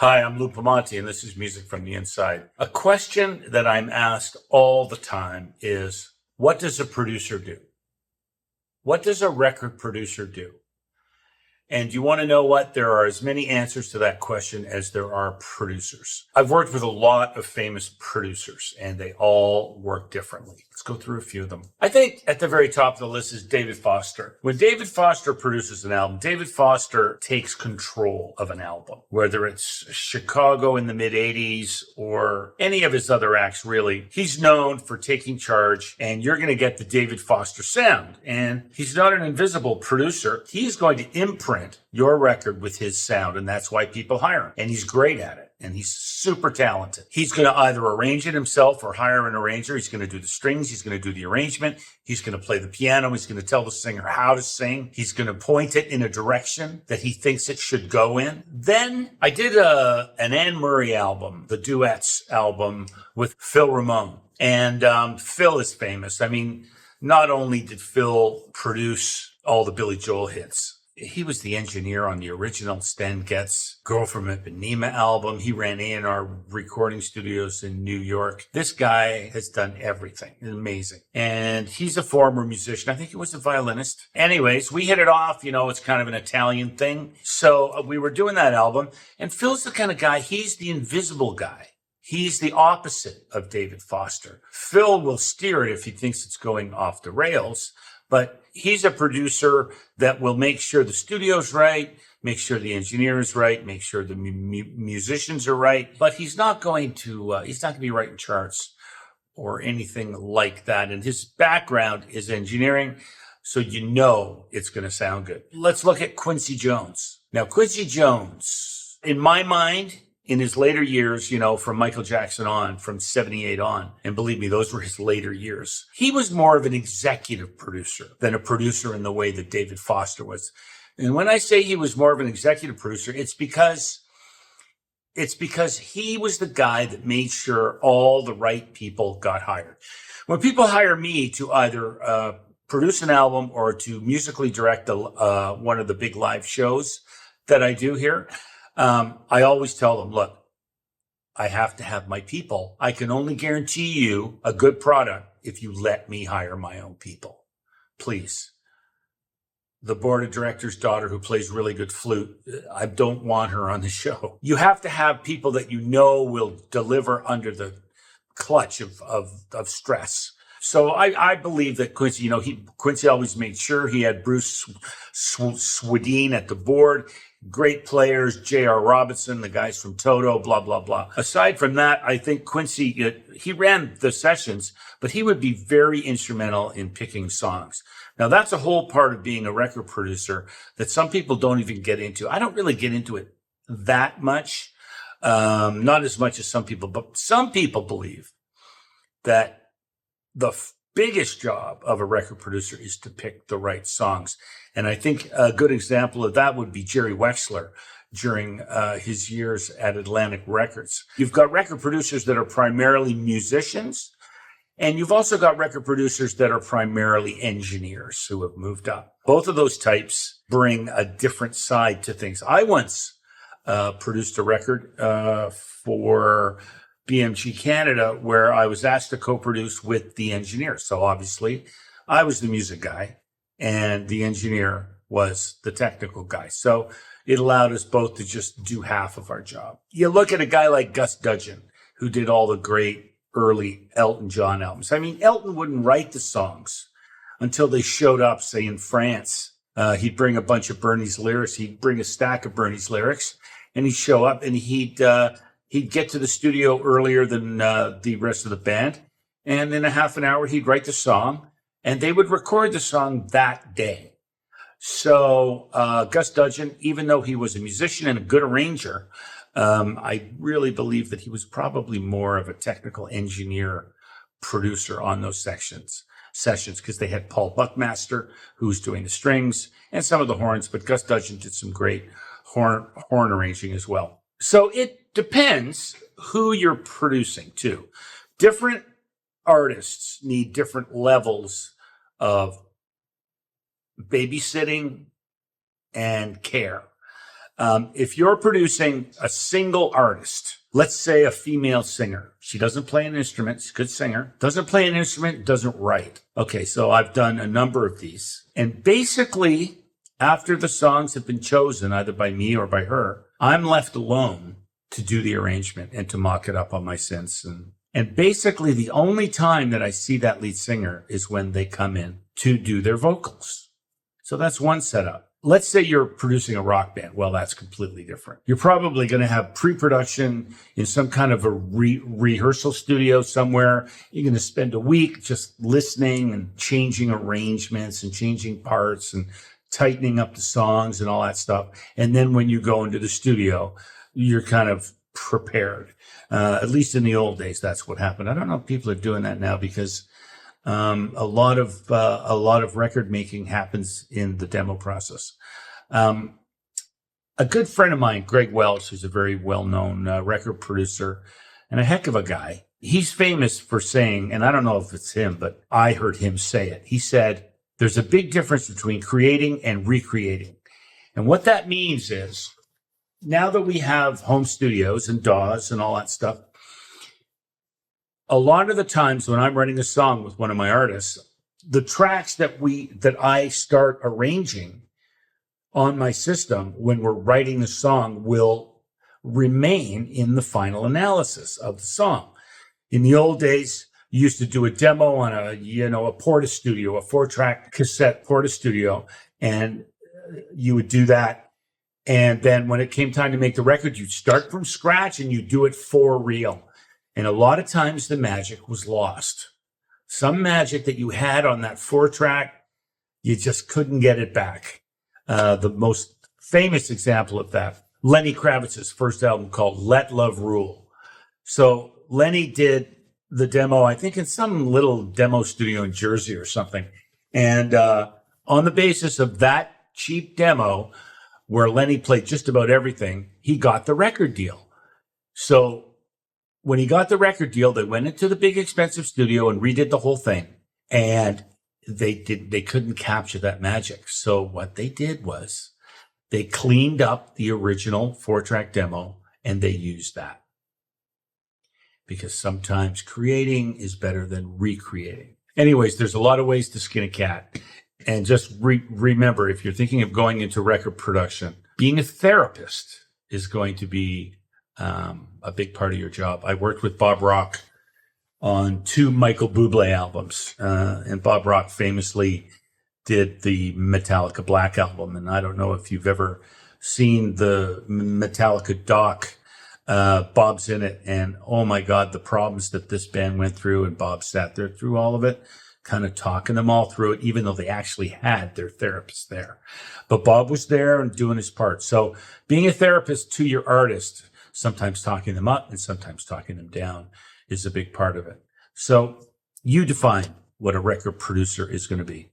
Hi, I'm Lou Pamonti, and this is Music from the Inside. A question that I'm asked all the time is, what does a producer do? What does a record producer do? And you want to know what? There are as many answers to that question as there are producers. I've worked with a lot of famous producers, and they all work differently. Let's go through a few of them. I think at the very top of the list is David Foster. When David Foster produces an album, David Foster takes control of an album, whether it's Chicago in the mid-'80s or any of his other acts, really. He's known for taking charge, and you're going to get the David Foster sound. And he's not an invisible producer. He's going to imprint your record with his sound, and that's why people hire him. And he's great at it, and he's super talented. He's going to either arrange it himself or hire an arranger. He's going to do the strings. He's going to do the arrangement. He's going to play the piano. He's going to tell the singer how to sing. He's going to point it in a direction that he thinks it should go in. Then I did an Anne Murray album, the Duets album with Phil Ramone. And Phil is famous. I mean, not only did Phil produce all the Billy Joel hits, he was the engineer on the original Stan Getz Girl from Ipanema album. He ran A&R recording studios in New York. This guy has done everything. It's amazing. And he's a former musician. I think he was a violinist. Anyways, we hit it off. You know, it's kind of an Italian thing. So we were doing that album. And Phil's the kind of guy, he's the invisible guy. He's the opposite of David Foster. Phil will steer it if he thinks it's going off the rails. But he's a producer that will make sure the studio's right, make sure the engineer is right, make sure the musicians are right. But he's not going to be writing charts or anything like that. And his background is engineering, so you know it's going to sound good. Let's look at Quincy Jones. Now, Quincy Jones, in my mind, in his later years, you know, from Michael Jackson on, from 78 on, and believe me, those were his later years, he was more of an executive producer than a producer in the way that David Foster was. And when I say he was more of an executive producer, it's because he was the guy that made sure all the right people got hired. When people hire me to either produce an album or to musically direct one of the big live shows that I do here, I always tell them, look, I have to have my people. I can only guarantee you a good product if you let me hire my own people. Please. The board of directors' daughter who plays really good flute, I don't want her on the show. You have to have people that you know will deliver under the clutch of stress. So I believe that Quincy, you know, Quincy always made sure he had Bruce Swedien at the board. Great players, J.R. Robinson, the guys from Toto, blah, blah, blah. Aside from that, I think Quincy, he ran the sessions, but he would be very instrumental in picking songs. Now, that's a whole part of being a record producer that some people don't even get into. I don't really get into it that much, not as much as some people, but some people believe that the biggest job of a record producer is to pick the right songs. And I think a good example of that would be Jerry Wexler during his years at Atlantic Records. You've got record producers that are primarily musicians, and you've also got record producers that are primarily engineers who have moved up. Both of those types bring a different side to things. I once produced a record for BMG Canada where I was asked to co-produce with the engineer. So obviously I was the music guy and the engineer was the technical guy. So it allowed us both to just do half of our job. You look at a guy like Gus Dudgeon, who did all the great early Elton John albums. I mean, Elton wouldn't write the songs until they showed up, say, in France. He'd bring a bunch of Bernie's lyrics. He'd bring a stack of Bernie's lyrics and he'd show up and he'd get to the studio earlier than the rest of the band. And in a half an hour, he'd write the song and they would record the song that day. So Gus Dudgeon, even though he was a musician and a good arranger, I really believe that he was probably more of a technical engineer producer on those sessions because they had Paul Buckmaster, who was doing the strings and some of the horns, but Gus Dudgeon did some great horn arranging as well. So it depends who you're producing too. Different artists need different levels of babysitting and care. If you're producing a single artist, let's say a female singer, she doesn't play an instrument, she's a good singer, doesn't play an instrument, doesn't write. Okay, so I've done a number of these. And basically, after the songs have been chosen, either by me or by her, I'm left alone to do the arrangement and to mock it up on my synths. And basically, the only time that I see that lead singer is when they come in to do their vocals. So that's one setup. Let's say you're producing a rock band. Well, that's completely different. You're probably going to have pre-production in some kind of a rehearsal studio somewhere. You're going to spend a week just listening and changing arrangements and changing parts and tightening up the songs and all that stuff. And then when you go into the studio, you're kind of prepared. At least in the old days, that's what happened. I don't know if people are doing that now because a lot of record making happens in the demo process. A good friend of mine, Greg Welch, who's a very well-known record producer and a heck of a guy. He's famous for saying, and I don't know if it's him, but I heard him say it. He said, there's a big difference between creating and recreating. And what that means is, now that we have home studios and DAWs and all that stuff, a lot of the times when I'm writing a song with one of my artists, the tracks that I start arranging on my system when we're writing the song will remain in the final analysis of the song. In the old days, you used to do a demo on a Porta Studio, a 4-track cassette Porta Studio, and you would do that. And then when it came time to make the record, you'd start from scratch and you do it for real. And a lot of times the magic was lost. Some magic that you had on that 4-track, you just couldn't get it back. The most famous example of that, Lenny Kravitz's first album called Let Love Rule. So Lenny did the demo, I think in some little demo studio in Jersey or something. And on the basis of that cheap demo, where Lenny played just about everything, he got the record deal. So when he got the record deal, they went into the big expensive studio and redid the whole thing. And they couldn't capture that magic. So what they did was they cleaned up the original 4-track demo and they used that. Because sometimes creating is better than recreating. Anyways, there's a lot of ways to skin a cat. And just remember, if you're thinking of going into record production, being a therapist is going to be a big part of your job. I worked with Bob Rock on 2 Michael Bublé albums. And Bob Rock famously did the Metallica Black album. And I don't know if you've ever seen the Metallica doc. Bob's in it. And oh my God, the problems that this band went through. And Bob sat there through all of it, kind of talking them all through it, even though they actually had their therapist there. But Bob was there and doing his part. So being a therapist to your artist, sometimes talking them up and sometimes talking them down, is a big part of it. So you define what a record producer is going to be.